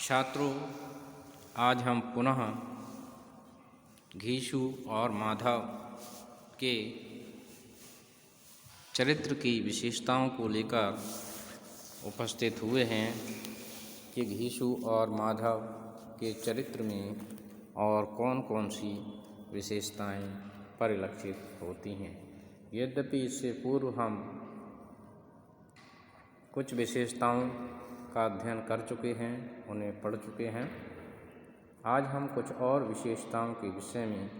छात्रों, आज हम पुनः घीशु और माधव के चरित्र की विशेषताओं को लेकर उपस्थित हुए हैं कि घीशु और माधव के चरित्र में और कौन कौन सी विशेषताएं परिलक्षित होती हैं। यद्यपि इससे पूर्व हम कुछ विशेषताओं का अध्ययन कर चुके हैं, उन्हें पढ़ चुके हैं। आज हम कुछ और विशेषताओं के विषय में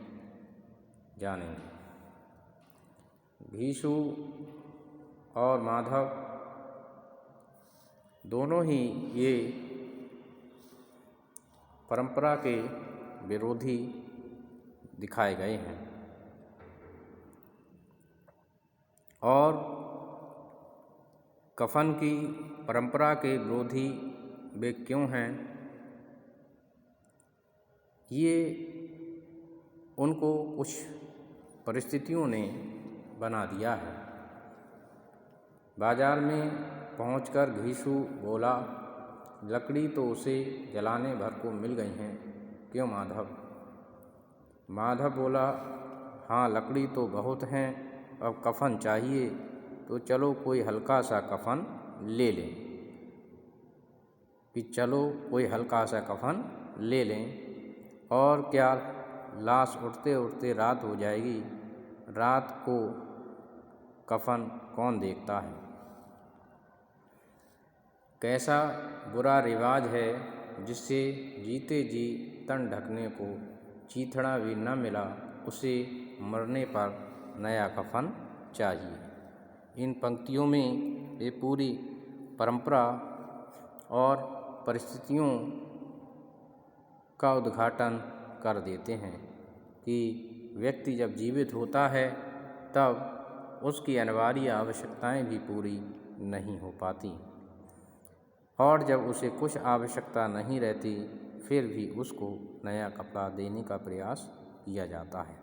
जानेंगे। घीशु और माधव दोनों ही ये परंपरा के विरोधी दिखाए गए हैं और कफन की परंपरा के विरोधी वे क्यों हैं, ये उनको कुछ परिस्थितियों ने बना दिया है। बाजार में पहुंचकर घीशु बोला, लकड़ी तो उसे जलाने भर को मिल गई हैं, क्यों माधव? माधव बोला, हाँ लकड़ी तो बहुत हैं, अब कफन चाहिए तो चलो कोई हल्का सा कफन ले लें। कि चलो कोई हल्का सा कफन ले लें, और क्या लाश उठते उठते रात हो जाएगी, रात को कफन कौन देखता है। कैसा बुरा रिवाज है जिससे जीते जी तन ढकने को चीथड़ा भी न मिला, उसे मरने पर नया कफन चाहिए। इन पंक्तियों में ये पूरी परंपरा और परिस्थितियों का उद्घाटन कर देते हैं कि व्यक्ति जब जीवित होता है तब उसकी अनिवार्य आवश्यकताएं भी पूरी नहीं हो पाती, और जब उसे कुछ आवश्यकता नहीं रहती फिर भी उसको नया कपड़ा देने का प्रयास किया जाता है।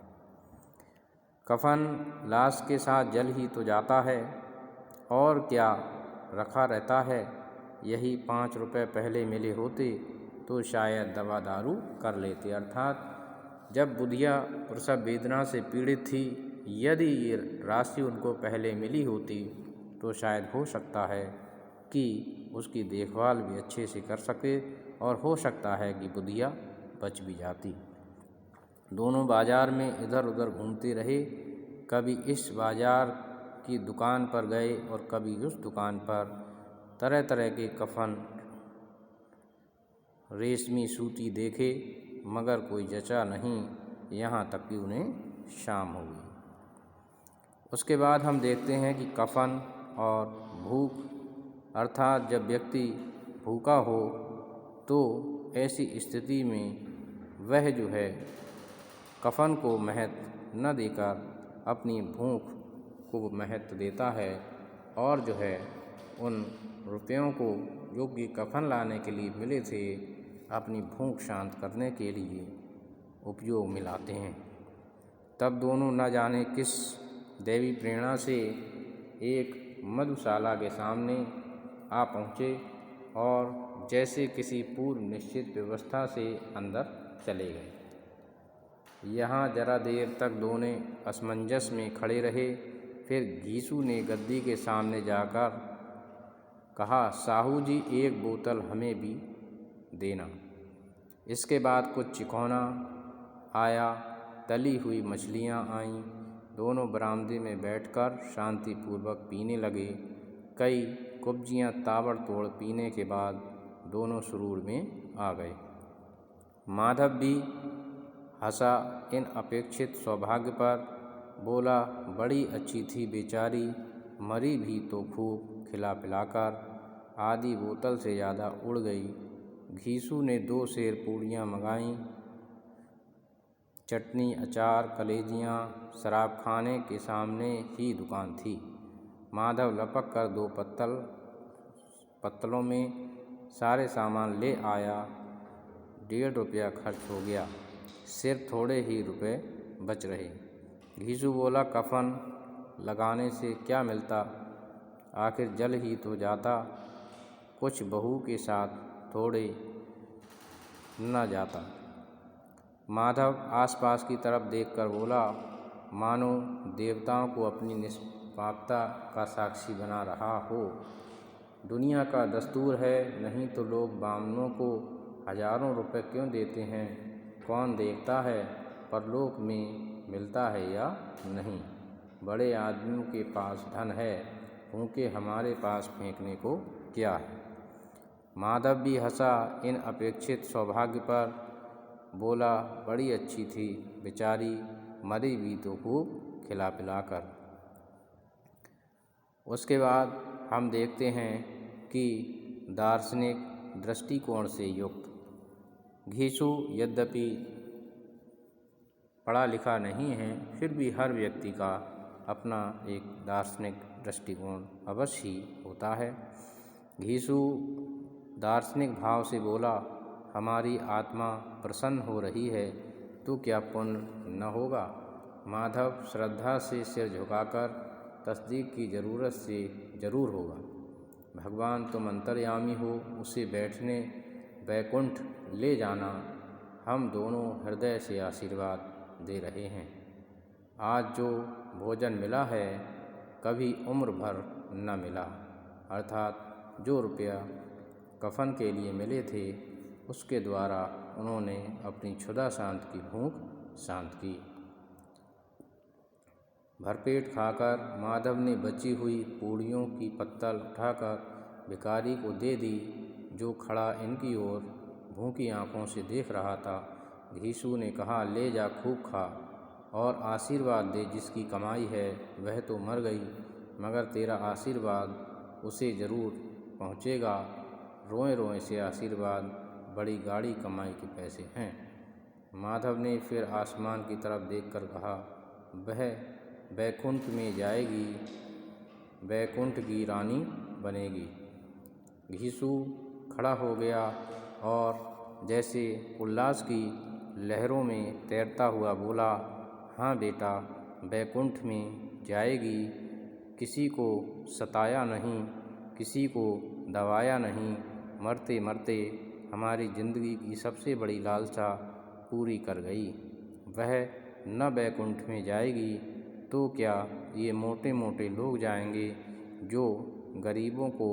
कफन लाश के साथ जल ही तो जाता है, और क्या रखा रहता है। यही 5 रुपये पहले मिले होते तो शायद दवा दारू कर लेते। अर्थात जब बुधिया प्रसव वेदना से पीड़ित थी, यदि ये राशि उनको पहले मिली होती तो शायद हो सकता है कि उसकी देखभाल भी अच्छे से कर सके, और हो सकता है कि बुधिया बच भी जाती। दोनों बाजार में इधर उधर घूमते रहे, कभी इस बाजार की दुकान पर गए और कभी उस दुकान पर। तरह तरह के कफन, रेशमी सूती देखे मगर कोई जचा नहीं, यहाँ तक कि उन्हें शाम हो गई। उसके बाद हम देखते हैं कि कफन और भूख, अर्थात जब व्यक्ति भूखा हो तो ऐसी स्थिति में वह जो है कफन को महत्व न देकर अपनी भूख को महत्व देता है, और जो है उन रुपयों को जो कि कफन लाने के लिए मिले थे अपनी भूख शांत करने के लिए उपयोग में लाते हैं। तब दोनों न जाने किस दैवी प्रेरणा से एक मधुशाला के सामने आ पहुँचे और जैसे किसी पूर्व निश्चित व्यवस्था से अंदर चले गए। यहाँ जरा देर तक दोनों असमंजस में खड़े रहे। फिर घीशु ने गद्दी के सामने जाकर कहा, साहू जी एक बोतल हमें भी देना। इसके बाद कुछ चिकौना आया, तली हुई मछलियाँ आईं। दोनों बरामदे में बैठकर शांतिपूर्वक पीने लगे। कई कुब्जियाँ ताबड़तोड़ पीने के बाद दोनों सुरूर में आ गए। माधव भी हंसा इन अपेक्षित सौभाग्य पर, बोला, बड़ी अच्छी थी बेचारी, मरी भी तो खूब खिला पिलाकर, आधी बोतल से ज़्यादा उड़ गई। घीशु ने 2 सेर पूड़ियाँ मंगाईं। चटनी, अचार, कलेजियाँ। शराब खाने के सामने ही दुकान थी। माधव लपक कर 2 पत्तलों में सारे सामान ले आया। 1.5 रुपया खर्च हो गया, सिर्फ थोड़े ही रुपए बच रहे। घीशु बोला, कफन लगाने से क्या मिलता, आखिर जल ही तो जाता। कुछ बहू के साथ थोड़े न जाता। माधव आसपास की तरफ देखकर बोला, मानो देवताओं को अपनी निष्पापता का साक्षी बना रहा हो। दुनिया का दस्तूर है, नहीं तो लोग बामनों को हजारों रुपए क्यों देते हैं? कौन देखता है परलोक में मिलता है या नहीं? बड़े आदमियों के पास धन है, भूखे हमारे पास फेंकने को क्या है? माधव भी हंसा इन अपेक्षित सौभाग्य पर, बोला, बड़ी अच्छी थी बेचारी, मरी भी तो खूब खिला पिलाकर। उसके बाद हम देखते हैं कि दार्शनिक दृष्टिकोण से युक्त घीसु यद्यपि पढ़ा लिखा नहीं है, फिर भी हर व्यक्ति का अपना एक दार्शनिक दृष्टिकोण अवश्य ही होता है। घीसु दार्शनिक भाव से बोला, हमारी आत्मा प्रसन्न हो रही है तो क्या पुण्य न होगा? माधव श्रद्धा से सिर झुकाकर तस्दीक की ज़रूरत से ज़रूर होगा। भगवान तुम अंतर्यामी हो, उसे बैठने वैकुंठ ले जाना। हम दोनों हृदय से आशीर्वाद दे रहे हैं। आज जो भोजन मिला है कभी उम्र भर न मिला, अर्थात जो रुपया कफन के लिए मिले थे उसके द्वारा उन्होंने अपनी क्षुधा शांत की भूख शांत की। भरपेट खाकर माधव ने बची हुई पूड़ियों की पत्तल उठाकर भिखारी को दे दी, जो खड़ा इनकी ओर भूखी आंखों से देख रहा था। घीसु ने कहा, ले जा खूब खा और आशीर्वाद दे, जिसकी कमाई है वह तो मर गई, मगर तेरा आशीर्वाद उसे ज़रूर पहुँचेगा। रोए रोए से आशीर्वाद बड़ी गाढ़ी कमाई के पैसे हैं। माधव ने फिर आसमान की तरफ देखकर कहा, वह बैकुंठ में जाएगी, बैकुंठ की रानी बनेगी। घीसु खड़ा हो गया और जैसे उल्लास की लहरों में तैरता हुआ बोला, हाँ बेटा, बैकुंठ में जाएगी। किसी को सताया नहीं, किसी को दबाया नहीं, मरते मरते हमारी ज़िंदगी की सबसे बड़ी लालसा पूरी कर गई। वह न बैकुंठ में जाएगी तो क्या ये मोटे मोटे लोग जाएंगे जो गरीबों को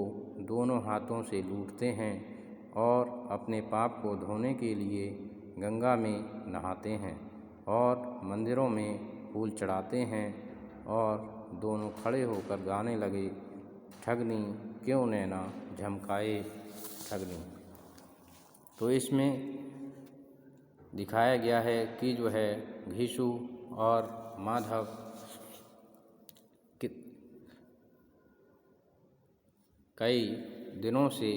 दोनों हाथों से लूटते हैं और अपने पाप को धोने के लिए गंगा में नहाते हैं और मंदिरों में फूल चढ़ाते हैं और दोनों खड़े होकर गाने लगे, ठगनी क्यों नैना झमकाए ठगनी। तो इसमें दिखाया गया है कि जो है घीसु और माधव कई दिनों से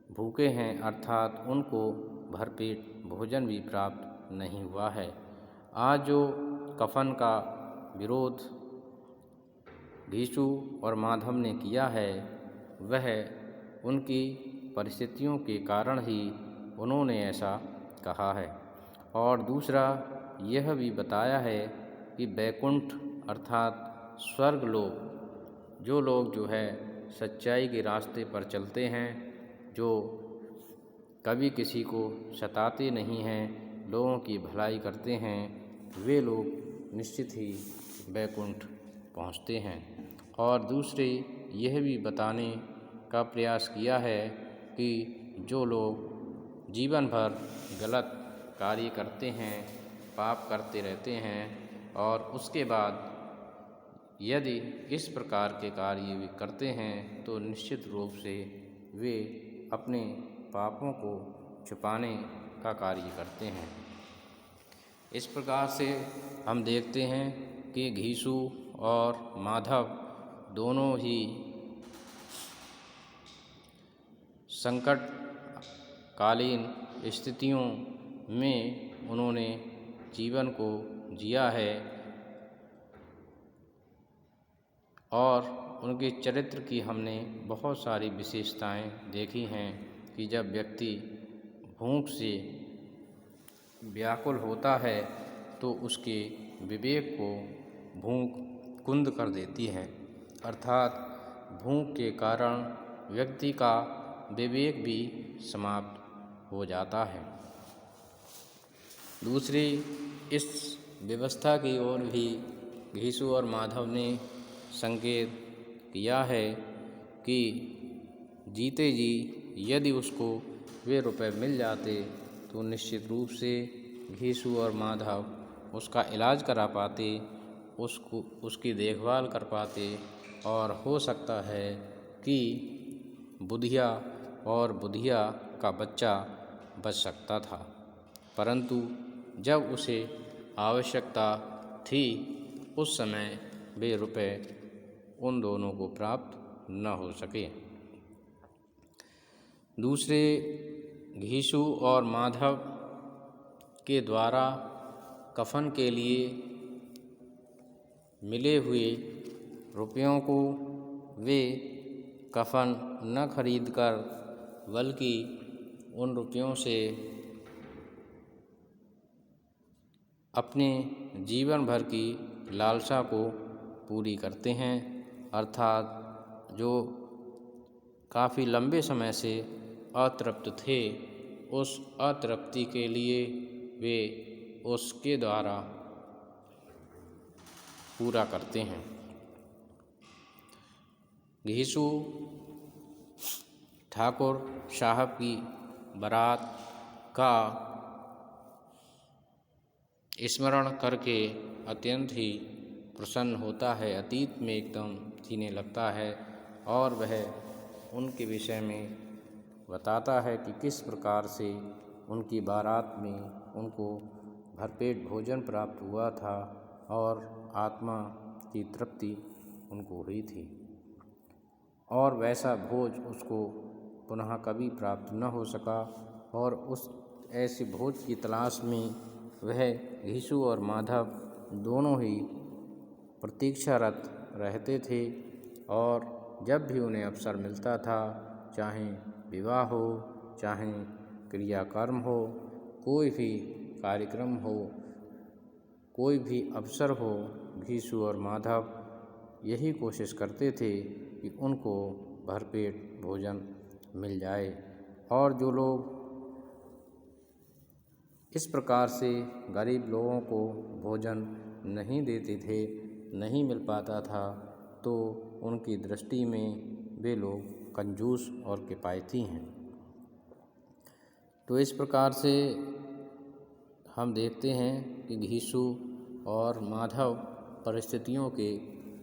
भूखे हैं, अर्थात उनको भरपेट भोजन भी प्राप्त नहीं हुआ है। आज जो कफन का विरोध घीसु और माधव ने किया है वह उनकी परिस्थितियों के कारण ही उन्होंने ऐसा कहा है। और दूसरा यह भी बताया है कि बैकुंठ अर्थात स्वर्ग लोक, जो लोग जो है सच्चाई के रास्ते पर चलते हैं, जो कभी किसी को सताते नहीं हैं, लोगों की भलाई करते हैं, वे लोग निश्चित ही बैकुंठ पहुँचते हैं। और दूसरे यह भी बताने का प्रयास किया है कि जो लोग जीवन भर गलत कार्य करते हैं, पाप करते रहते हैं और उसके बाद यदि इस प्रकार के कार्य वे करते हैं तो निश्चित रूप से वे अपने पापों को छुपाने का कार्य करते हैं। इस प्रकार से हम देखते हैं कि घीसु और माधव दोनों ही संकटकालीन स्थितियों में उन्होंने जीवन को जिया है और उनके चरित्र की हमने बहुत सारी विशेषताएं देखी हैं कि जब व्यक्ति भूख से व्याकुल होता है तो उसके विवेक को भूख कुंद कर देती है, अर्थात भूख के कारण व्यक्ति का विवेक भी समाप्त हो जाता है। दूसरी इस व्यवस्था की ओर भी घीसू और माधव ने संकेत किया है कि जीते जी यदि उसको वे रुपए मिल जाते तो निश्चित रूप से घीसू और माधव उसका इलाज करा पाते, उसकी देखभाल कर पाते और हो सकता है कि बुधिया और बुधिया का बच्चा बच सकता था। परंतु जब उसे आवश्यकता थी उस समय वे रुपए उन दोनों को प्राप्त न हो सके। दूसरे घीसू और माधव के द्वारा कफन के लिए मिले हुए रुपयों को वे कफन न खरीदकर बल्कि उन रुपयों से अपने जीवन भर की लालसा को पूरी करते हैं, अर्थात जो काफ़ी लंबे समय से अतृप्त थे उस अतृप्ति के लिए वे उसके द्वारा पूरा करते हैं। घीसू ठाकुर साहब की बारात का स्मरण करके अत्यंत ही प्रसन्न होता है, अतीत में एकदम जीने लगता है और वह उनके विषय में बताता है कि किस प्रकार से उनकी बारात में उनको भरपेट भोजन प्राप्त हुआ था और आत्मा की तृप्ति उनको हुई थी और वैसा भोज उसको पुनः कभी प्राप्त न हो सका और उस ऐसे भोज की तलाश में वह घीसू और माधव दोनों ही प्रतीक्षारत रहते थे और जब भी उन्हें अवसर मिलता था, चाहे विवाह हो, चाहे क्रियाकर्म हो, कोई भी कार्यक्रम हो, कोई भी अवसर हो, घीसू और माधव यही कोशिश करते थे कि उनको भरपेट भोजन मिल जाए। और जो लोग इस प्रकार से गरीब लोगों को भोजन नहीं देते थे, नहीं मिल पाता था, तो उनकी दृष्टि में वे लोग कंजूस और किफ़ायती हैं। तो इस प्रकार से हम देखते हैं कि घीसू और माधव परिस्थितियों के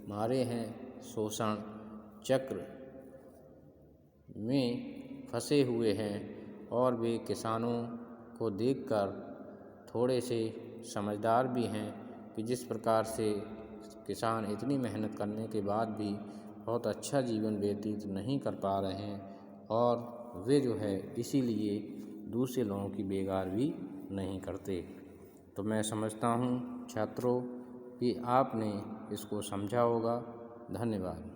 मारे हैं, शोषण चक्र में फंसे हुए हैं और वे किसानों को देखकर थोड़े से समझदार भी हैं कि जिस प्रकार से किसान इतनी मेहनत करने के बाद भी बहुत अच्छा जीवन व्यतीत नहीं कर पा रहे हैं और वे जो है इसीलिए दूसरे लोगों की बेगार भी नहीं करते। तो मैं समझता हूँ छात्रों कि आपने इसको समझा होगा। धन्यवाद।